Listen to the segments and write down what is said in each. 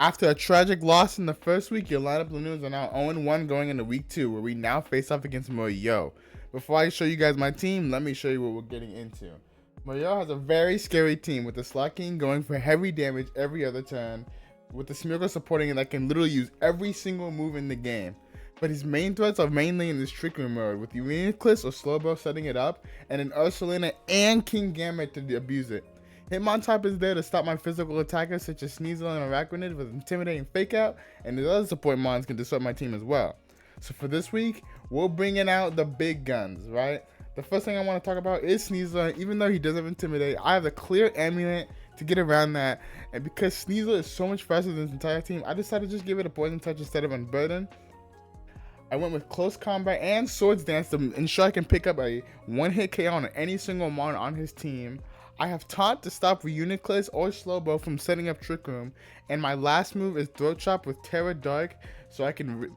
After a tragic loss in the first week, your lineup Lanoons are now 0-1 going into week 2, where we now face off against Muryo. Before I show you guys my team, let me show you what we're getting into. Muryo has a very scary team with the Slot King going for heavy damage every other turn, with the Smeargle supporting it that can literally use every single move in the game. But his main threats are mainly in this Trick Room mode, with Uniclus or Slowbro setting it up, and an Ursulina and King Gambit to abuse it. Hitmontop is there to stop my physical attackers such as Sneasel and Arachnid with Intimidating Fake Out, and the other support mons can disrupt my team as well. So for this week, we're bringing out the big guns, right? The first thing I want to talk about is Sneasel. Even though he does have Intimidate, I have a clear amulet to get around that, and because Sneasel is so much faster than his entire team, I decided to just give it a Poison Touch instead of Unburden. I went with Close Combat and Swords Dance to ensure I can pick up a one-hit KO on any single mon on his team. I have Taunt to stop Uniclus or Slowbro from setting up Trick Room, and my last move is Throat Chop with Terra Dark, so I can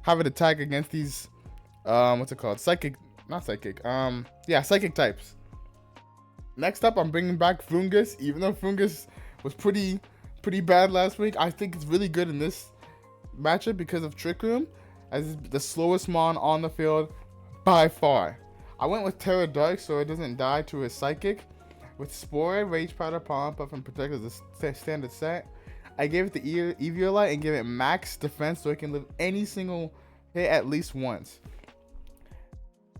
have an attack against these psychic types. Next up, I'm bringing back Fungus. Even though Fungus was pretty bad last week, I think it's really good in this matchup because of Trick Room, as it's the slowest mon on the field by far. I went with Terra Dark so it doesn't die to a Psychic. With Spore, Rage Powder, Pollen Puff, and Protect as a standard set. I gave it the Eviolite and gave it max defense so it can live any single hit at least once.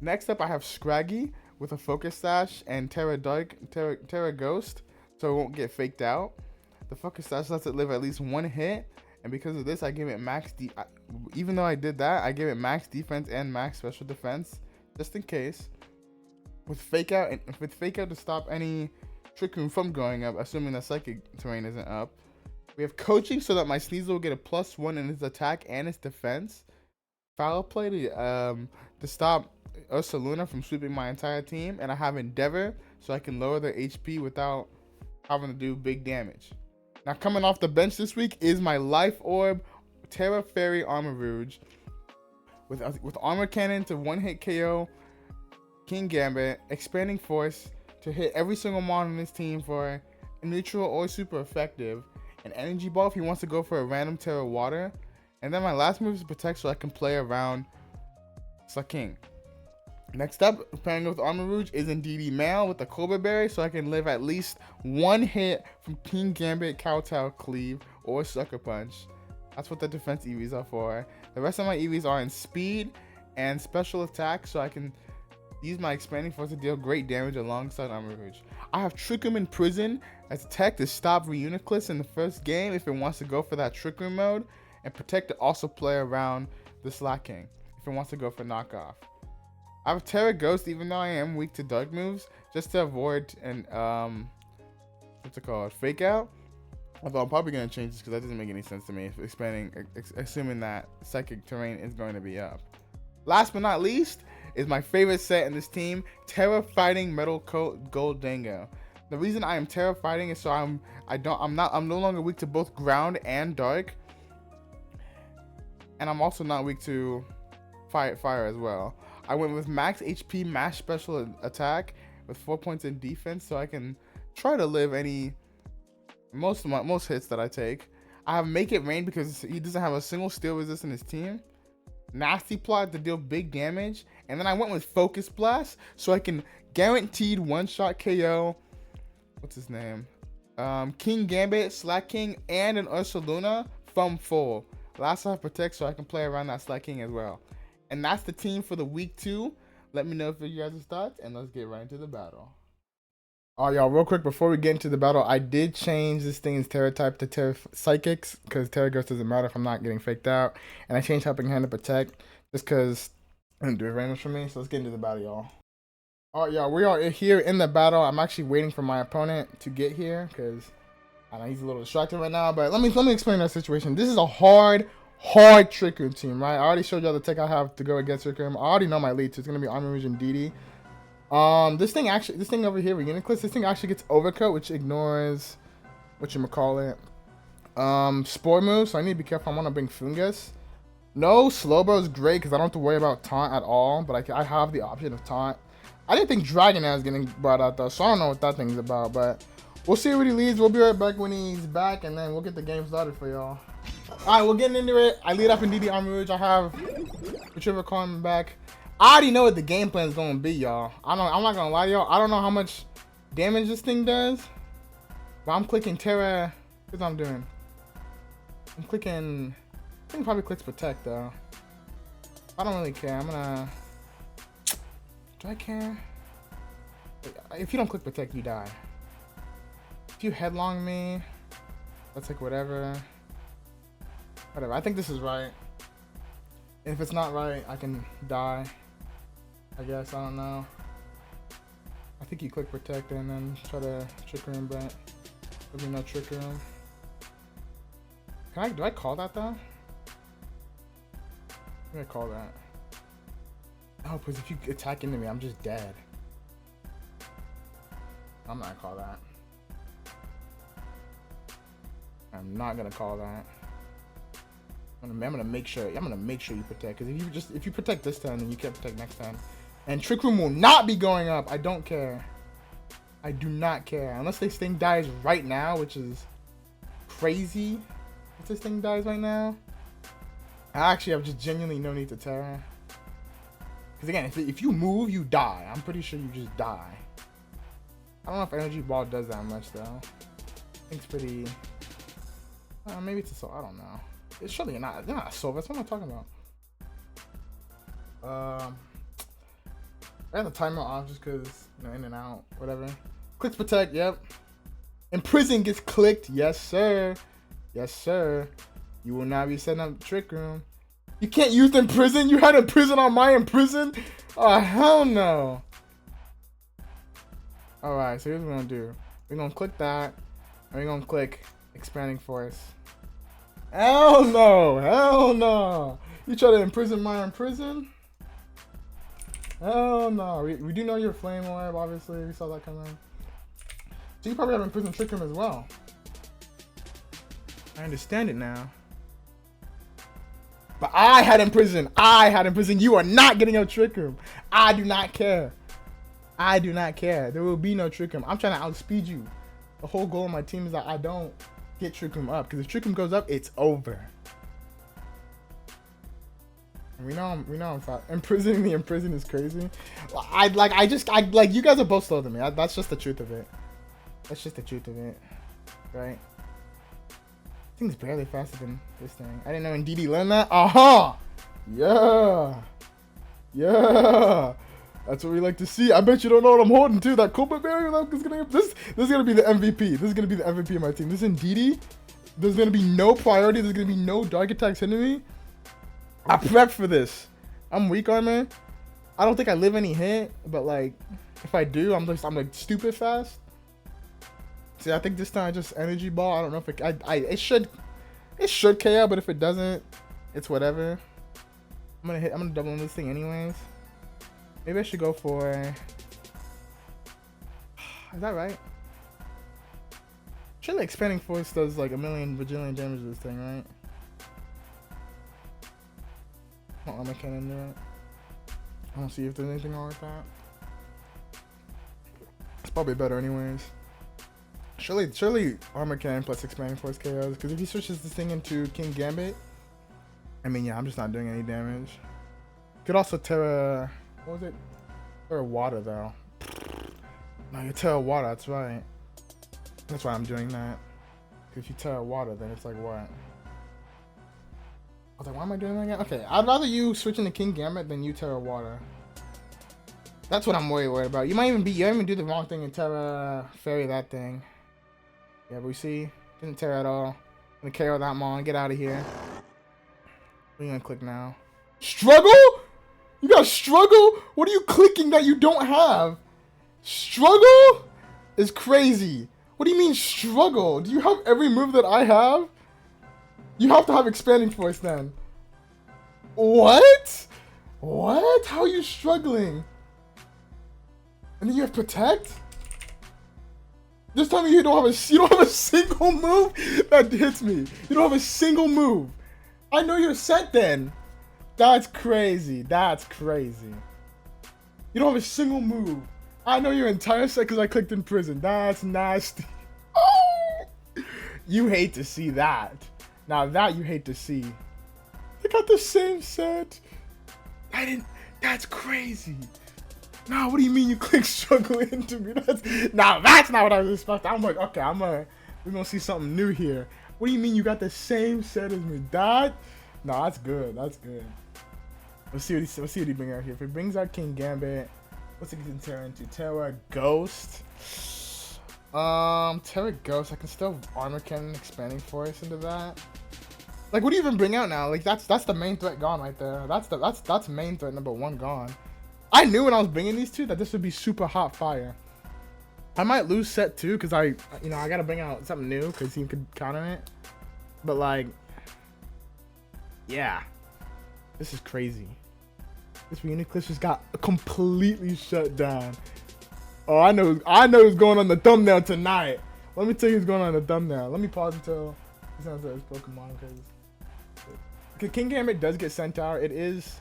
Next up, I have Scraggy with a Focus Sash and Terra Ghost so it won't get faked out. The Focus Sash lets it live at least one hit, and because of this, I gave it max even though I did that, I gave it max defense and max special defense, just in case. With Fake Out to stop any Trick Room from going up, assuming the Psychic terrain isn't up. We have Coaching so that my Sneasel will get a +1 in his attack and his defense. Foul Play to stop Ursulina from sweeping my entire team, and I have Endeavor so I can lower their HP without having to do big damage. Now coming off the bench this week is my Life Orb Terra Fairy Armor Rouge with Armor Cannon to one-hit KO King Gambit, Expanding Force to hit every single mon on his team for neutral or super effective, an Energy Ball if he wants to go for a random Terra Water, and then my last move is Protect so I can play around Slot King. Next up, pairing with Armor Rouge is Indeedee Male with the Cobra Berry so I can live at least one hit from King Gambit, Kowtow, Cleave, or Sucker Punch. That's what the defense EVs are for. The rest of my EVs are in speed and special attack so I can use my Expanding Force to deal great damage alongside Armor Rouge. I have Trick Room in Prison as a tech to stop Uniclus in the first game if it wants to go for that Trick Room mode, and Protect to also play around the Slot King if it wants to go for knockoff. I have Terra Ghost even though I am weak to dark moves, just to avoid Fake Out. Although I'm probably going to change this because that doesn't make any sense to me, assuming that Psychic terrain is going to be up. Last but not least is my favorite set in this team, Terra Fighting Metal Coat Gold Dango. The reason I am Terra Fighting is so I'm no longer weak to both ground and dark, and I'm also not weak to fire as well. I went with max HP, max special attack with 4 points in defense, so I can try to live most hits that I take. I have Make It Rain because he doesn't have a single steel resist in his team. Nasty Plot to deal big damage, and then I went with Focus Blast so I can guaranteed one-shot KO. What's his name? King Gambit, Slot King, and an Ursulina from full. Last I have Protect so I can play around that Slot King as well. And that's the team for the week 2. Let me know if you guys' thoughts, and let's get right into the battle. Alright, y'all, real quick before we get into the battle, I did change this thing's Terra type to Terra Psychics because Terra Ghost doesn't matter if I'm not getting faked out. And I changed Helping Hand to Protect just because it didn't do damage for me. So let's get into the battle, y'all. Alright, y'all, we are here in the battle. I'm actually waiting for my opponent to get here because I know he's a little distracted right now. But let me explain that situation. This is a hard Trick Room team, right? I already showed y'all the tech I have to go against Trick Room. I already know my lead, so it's gonna be Armor Rouge and Indeedee. This thing over here, Uniclus, this thing actually gets Overcoat, which ignores whatchamacallit. Spore move, so I need to be careful. I want to bring Fungus. No, Slowbro is great because I don't have to worry about taunt at all, but I have the option of taunt. I didn't think Dragon was getting brought out though, so I don't know what that thing's about, but We'll see what he leads. We'll be right back when he's back, and then we'll get the game started for y'all. All right, we're getting into it. I lead up in DD Armor Rouge. I have Retriever coming back. I already know what the game plan is going to be, y'all. I'm not going to lie to y'all. I don't know how much damage this thing does, but I'm clicking Terra. Here's what I'm doing. I'm clicking... I think probably clicks Protect, though. I don't really care. I'm going to... Do I care? If you don't click Protect, you die. If you headlong me, that's like whatever. Whatever. I think this is right. And if it's not right, I can die. I guess. I don't know. I think you click Protect and then try to Trick Room, but there'll be no Trick Room. Do I call that though? I'm gonna call that. Oh, because if you attack into me, I'm just dead. I'm not gonna call that. I'm not gonna call that. I'm gonna make sure. I'm gonna make sure you protect. Because if you protect this time, then you can't protect next time. And Trick Room will not be going up. I don't care. I do not care unless this thing dies right now, which is crazy. If this thing dies right now, I actually have just genuinely no need to Terra. Because again, if you move, you die. I'm pretty sure you just die. I don't know if Energy Ball does that much though. I think it's pretty. Maybe it's a soul. I don't know. It's surely not. They're not a soul. That's what I'm talking about. I have the timer off just because in and out, whatever. Clicks Protect. Yep. Imprison gets clicked. Yes, sir. Yes, sir. You will not be setting up Trick Room. You can't use Imprison. You had Imprison on my Imprison. Oh hell no. All right. So here's what we're gonna do. We're gonna click that, and we're gonna click Expanding Force. Hell no! Hell no! You try to imprison my imprison? Hell no! We do know you're Flame Orb, obviously. We saw that coming. So you probably have Imprison Trick Room as well. I understand it now. But I had Imprison. I had Imprison. You are not getting a Trick Room. I do not care. I do not care. There will be no Trick Room. I'm trying to outspeed you. The whole goal of my team is that I don't get Trick Room up, because if Trick Room goes up, it's over. And we know I'm fast. Imprisoning the Imprison is crazy. I you guys are both slower than me. That's just the truth of it. That's just the truth of it, right? Thing's barely faster than this thing. I didn't know DD learned that. Yeah, yeah. That's what we like to see. I bet you don't know what I'm holding too. That Cobra Barrier, this is gonna be the MVP. This is gonna be the MVP of my team. This is Ndidi. There's gonna be no priority. There's gonna be no dark attacks hitting me. I prepped for this. I'm weak armor. I don't think I live any hit, but like, if I do, I'm like stupid fast. See, I think this time I just Energy Ball. I don't know if it should KO, but if it doesn't, it's whatever. I'm gonna double on this thing anyways. Maybe I should go for... Is that right? Surely Expanding Force does like a million bajillion damage to this thing, right? Armor Cannon do it. I don't see if there's anything wrong with that. It's probably better anyways. Surely Armor Cannon plus Expanding Force KOs, because if he switches this thing into King Gambit, I mean, yeah, I'm just not doing any damage. Could also Terra... What was it? Terra Water, though. No, you Terra Water, that's right. That's why I'm doing that. If you Terra Water, then it's like what? I was like, why am I doing that again? Okay, I'd rather you switch into King Gambit than you Terra Water. That's what I'm worried about. You might even do the wrong thing and Terra Fairy that thing. Yeah, but we see, didn't Terra at all. Gonna KO that Mon, get out of here. We're gonna click now. Struggle? You got struggle? What are you clicking that you don't have? Struggle is crazy. What do you mean struggle? Do you have every move that I have? You have to have Expanding Force then. What? What? How are you struggling? And then you have Protect? Just tell me you don't have a single move that hits me. You don't have a single move. I know you're set then. That's crazy. That's crazy. You don't have a single move. I know your entire set because I clicked Imprison. That's nasty. You hate to see that. Now that you hate to see. They got the same set. That's crazy. Nah, what do you mean you click struggle into me? That's not what I was expecting. I'm like, okay, we're gonna see something new here. What do you mean you got the same set as me, dad? No, that's good. That's good. Let's see what he brings out here. If he brings out King Gambit, what's it gonna tear into? Terra Ghost. Terra Ghost. I can still Armor Cannon Expanding Force into that. Like, what do you even bring out now? Like, that's the main threat gone right there. That's main threat number 1 gone. I knew when I was bringing these two that this would be super hot fire. I might lose set 2 because I gotta bring out something new because he could counter it. But like, yeah, this is crazy. This Uniclip just got completely shut down. Oh, I know who's going on the thumbnail tonight. Let me tell you who's going on the thumbnail. Let me pause until he sounds like his Pokemon because King Gambit does get sent out. It is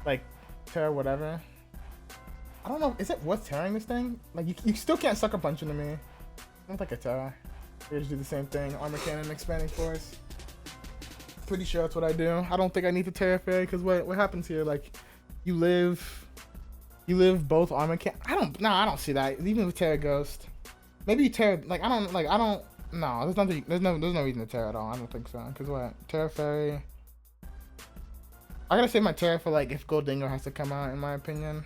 like Terra whatever. I don't know. Is it worth tearing this thing? Like you still can't sucker punch into me. I don't think a Terra. They just do the same thing. Armor Cannon Expanding Force. Pretty sure that's what I do. I don't think I need to Terra Fairy because what happens here? Like you live both Armor Cannon. I don't see that. Even with Terra Ghost. Maybe you Terra like I don't no, there's no reason to Terra at all. I don't think so. Cause what? Terra Fairy. I gotta save my Terra for like if Goldingo has to come out in my opinion.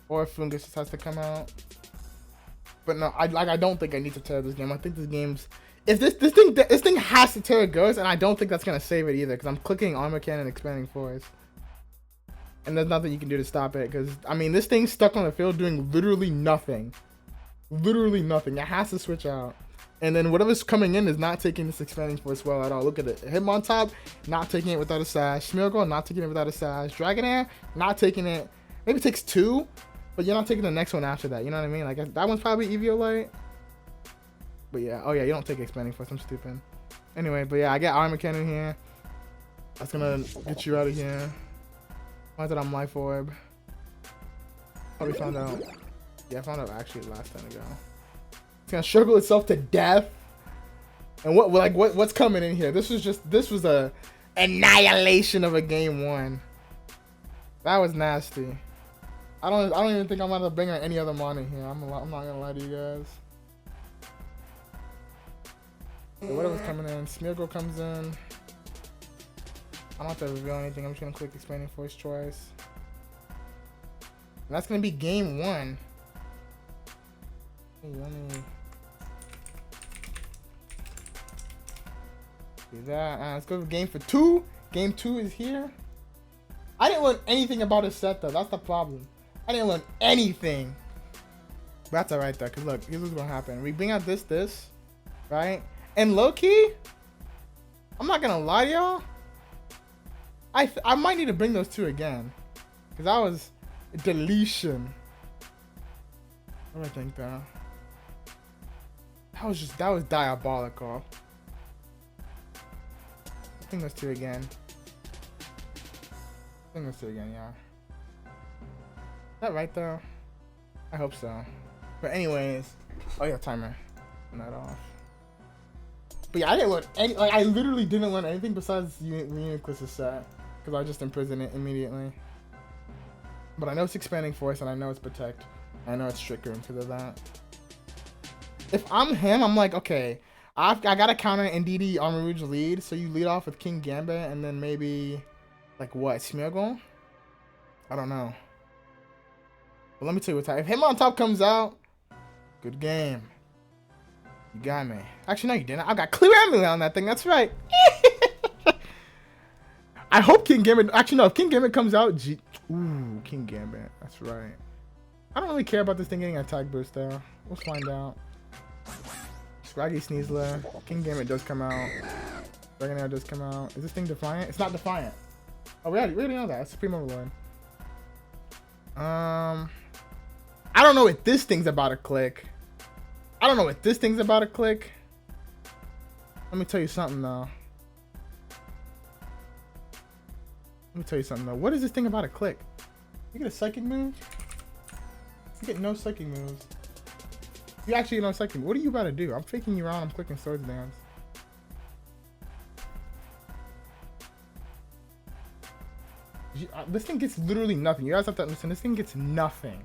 Or if Fungus has to come out. But no, I don't think I need to Terra this game. I think this game's if this thing has to Terra Ghost, and I don't think that's gonna save it either, because I'm clicking Armor Cannon Expanding Force. And there's nothing you can do to stop it, because I mean this thing's stuck on the field doing literally nothing. Literally nothing. It has to switch out. And then whatever's coming in is not taking this Expanding Force well at all. Look at it. Hitmontop, not taking it without a sash. Smeargle, not taking it without a sash. Dragonair, not taking it. Maybe it takes 2, but you're not taking the next one after that. You know what I mean? Like that one's probably Eviolite. But yeah, oh yeah, you don't take Expanding Force. I'm stupid. Anyway, but yeah, I get Armor Cannon here. That's gonna get you out of here. Why did I'm Life Orb? Probably found out. Yeah, I found out actually last time ago. It's gonna struggle itself to death. And what's coming in here? This was a annihilation of a game 1. That was nasty. I don't even think I'm gonna bring on any other mon in here. I'm not gonna lie to you guys. So whatever's coming in, Smeargle comes in. I don't have to reveal anything. I'm just gonna click Expanding Force twice. And that's gonna be game 1. Hey, let me do that. Let's go to game for 2. Game 2 is here. I didn't learn anything about his set though. That's the problem. I didn't learn anything. But that's alright though, cause look, here's what's gonna happen. We bring out this, right? And low key, I'm not gonna lie to y'all. I might need to bring those 2 again, cause that was a deletion. What do I think though? That was diabolical. I think those 2 again. I think those 2 again, yeah. Is that right though? I hope so. But anyways, oh yeah, timer. Turn that off. But yeah, I didn't learn any. Like I literally didn't learn anything besides Uniclip's set, because I just imprisoned it immediately. But I know it's Expanding Force, and I know it's Protect. I know it's Trick Room because of that. If I'm him, I'm like, okay, I gotta counter NDD Armor Rouge lead, so you lead off with King Gambit, and then maybe like what, Smeargle? I don't know. But let me tell you what's happening. If Hitmontop comes out, good game. You got me. Actually, no, you didn't. I got Clear Amulet on that thing. That's right. I hope King Gambit. Actually, no. If King Gambit comes out, ooh, King Gambit. That's right. I don't really care about this thing getting an attack boost though. We'll find out. Scraggy Sneasler. King Gambit does come out. Dragonair does come out. Is this thing Defiant? It's not Defiant. Oh, we already know that. It's Supreme Overlord. I don't know if this thing's about to click. Let me tell you something though. What is this thing about to click? You get a psychic move? You get no psychic moves. You actually get no psychic. What are you about to do? I'm faking you around. I'm clicking Swords Dance. This thing gets literally nothing. You guys have to understand, this thing gets nothing.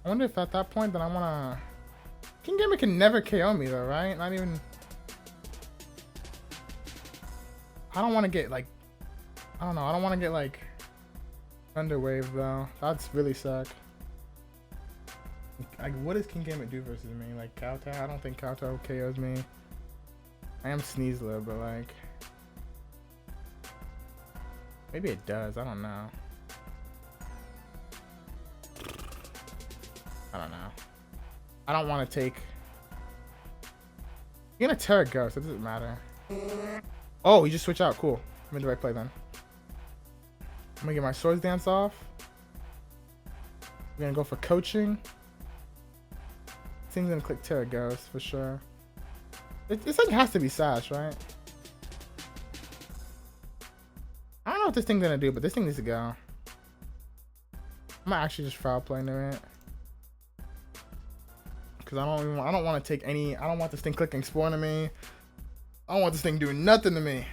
I wonder if at that point that I wanna... King Gamer can never KO me though, right? Not even... I don't want to get like... I don't know, I don't want to get like... Thunder Wave though. That's really suck. Like, what does King Gamer do versus me? Like, Kowtow? I don't think Kowtow KOs me. I am Sneasler, but like... Maybe it does, I don't know. I don't know. I don't want to take... You're gonna Terra Ghost, it doesn't matter. Oh, you just switch out, cool. I'm in the right play then. I'm gonna get my Swords Dance off. I'm gonna go for coaching. This thing's gonna click Terra Ghost for sure. This thing has to be Sash, right? I don't know what this thing's gonna do, but this thing needs to go. I might actually just foul play into it. Cause I don't want to take any. I don't want this thing clicking Spore to me. I don't want this thing doing nothing to me.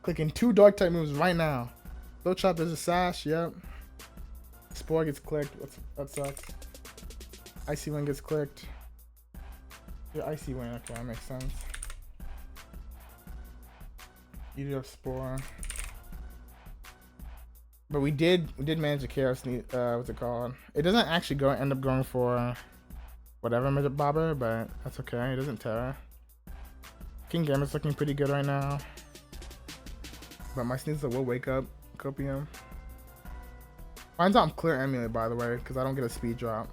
Clicking 2 dark type moves right now. Low chop, there's a Sash. Yep. Spore gets clicked. That sucks. Icy Wind gets clicked. Yeah, Icy Wind. Okay, that makes sense. You do have Spore. But we did manage to KO what's it called? It doesn't actually end up going for whatever Midget Bobber, but that's okay. It doesn't Terra. King Gamer's looking pretty good right now. But my Sneasler will wake up Copium. Finds out I'm clear Amulet, by the way, because I don't get a speed drop.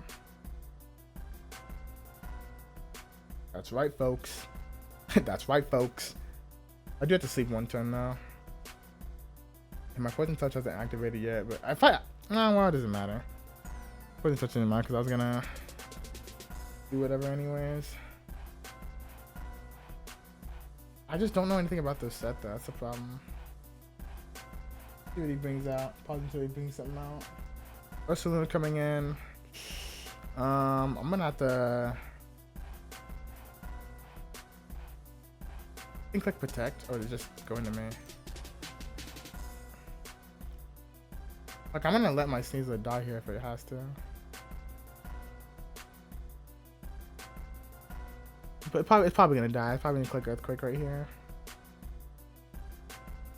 That's right, folks. That's right, folks. I do have to sleep 1 turn now. And my Poison Touch hasn't activated yet, but if I... No, well, it doesn't matter. Poison Touch didn't matter because I was gonna do whatever anyways. I just don't know anything about this set though, that's the problem. See what he brings out. Pause until he brings something out. Ursaluna coming in. I'm gonna have to... I think like Protect, or just go into me. Like, I'm gonna let my Sneasler die here if it has to. But it's probably gonna die. It's probably gonna click Earthquake right here.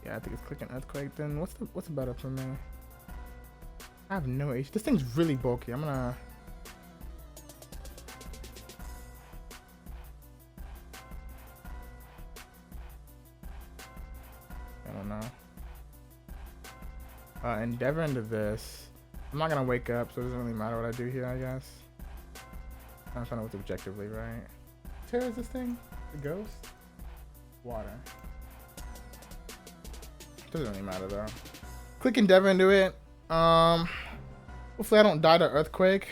Yeah, I think it's clicking Earthquake. Then what's better for me? I have no H. This thing's really bulky. I'm gonna... I don't know. Endeavor into this. I'm not gonna wake up, so it doesn't really matter what I do here, I guess. I'm trying to look objectively, right? Terra is this thing? The ghost? Water. Doesn't really matter though. Click Endeavor into it. Hopefully I don't die to Earthquake.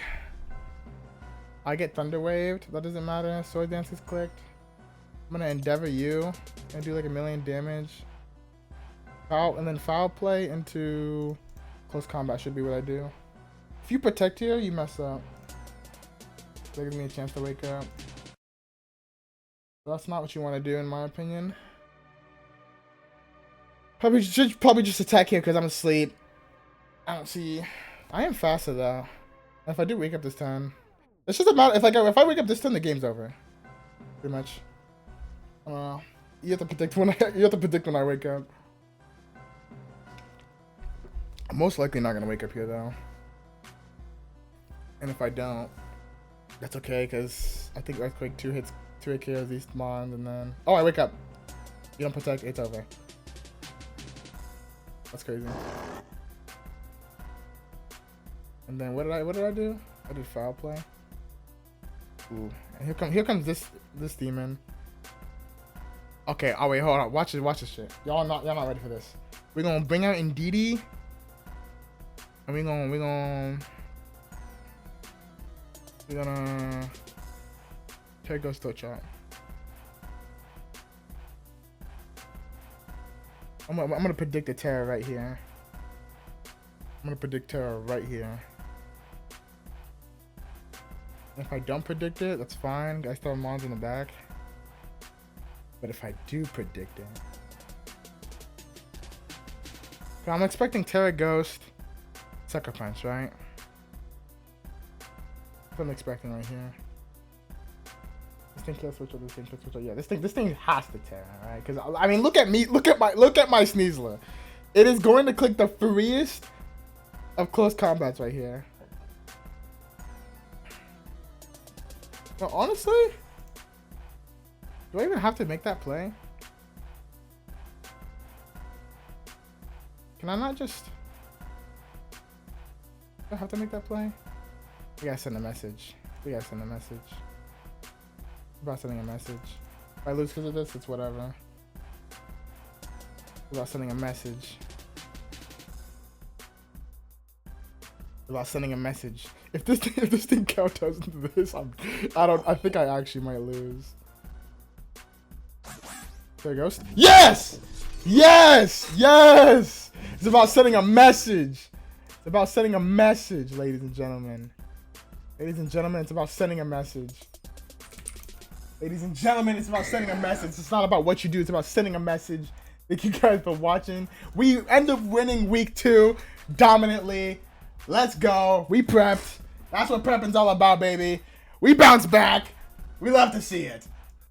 I get Thunder Waved. That doesn't matter. Sword Dance is clicked. I'm gonna Endeavor you and do like 1,000,000 damage. Foul, and then foul play into close combat should be what I do. If you protect here, you mess up. That gives me a chance to wake up. That's not what you want to do in my opinion. Probably just attack here because I'm asleep. I don't see. I am faster though. If I do wake up this time, it's just about if I wake up this time, the game's over. Pretty much. You have to predict when I wake up. I'm most likely not gonna wake up here though. And if I don't, that's okay because I think Earthquake 2 hits 2 KOs these mons and then I wake up. You don't protect, it's over. That's crazy. And then what did I do? I did foul play. Ooh, and here comes this demon. Okay, oh wait, hold on. Watch this shit. Y'all not ready for this. We're gonna bring out Indeedee. And we're gonna Terra Ghost Toe Chop. I'm gonna predict a Terra right here. I'm gonna predict Terra right here. And if I don't predict it, that's fine. I still have mons in the back. But if I do predict it, I'm expecting Terra Ghost, Sucker Punch, right? That's what I'm expecting right here. This thing can't switch up. This thing can't switch up. Yeah, this thing has to tear, right? Because I mean, look at me. Look at my Sneasler. It is going to click the freest of close combats right here. Well, honestly, do I even have to make that play? Can I not just... Do I have to make that play? We gotta send a message. We gotta send a message. About sending a message. If I lose because of this, it's whatever. About sending a message. About sending a message. If this thing counters into this, I think I actually might lose. There it goes. Yes! Yes! Yes! It's about sending a message. It's about sending a message, ladies and gentlemen. Ladies and gentlemen, it's about sending a message. Ladies and gentlemen, it's about sending a message. It's not about what you do. It's about sending a message. Thank you guys for watching. We end up winning week 2 dominantly. Let's go. We prepped. That's what prepping's all about, baby. We bounce back. We love to see it.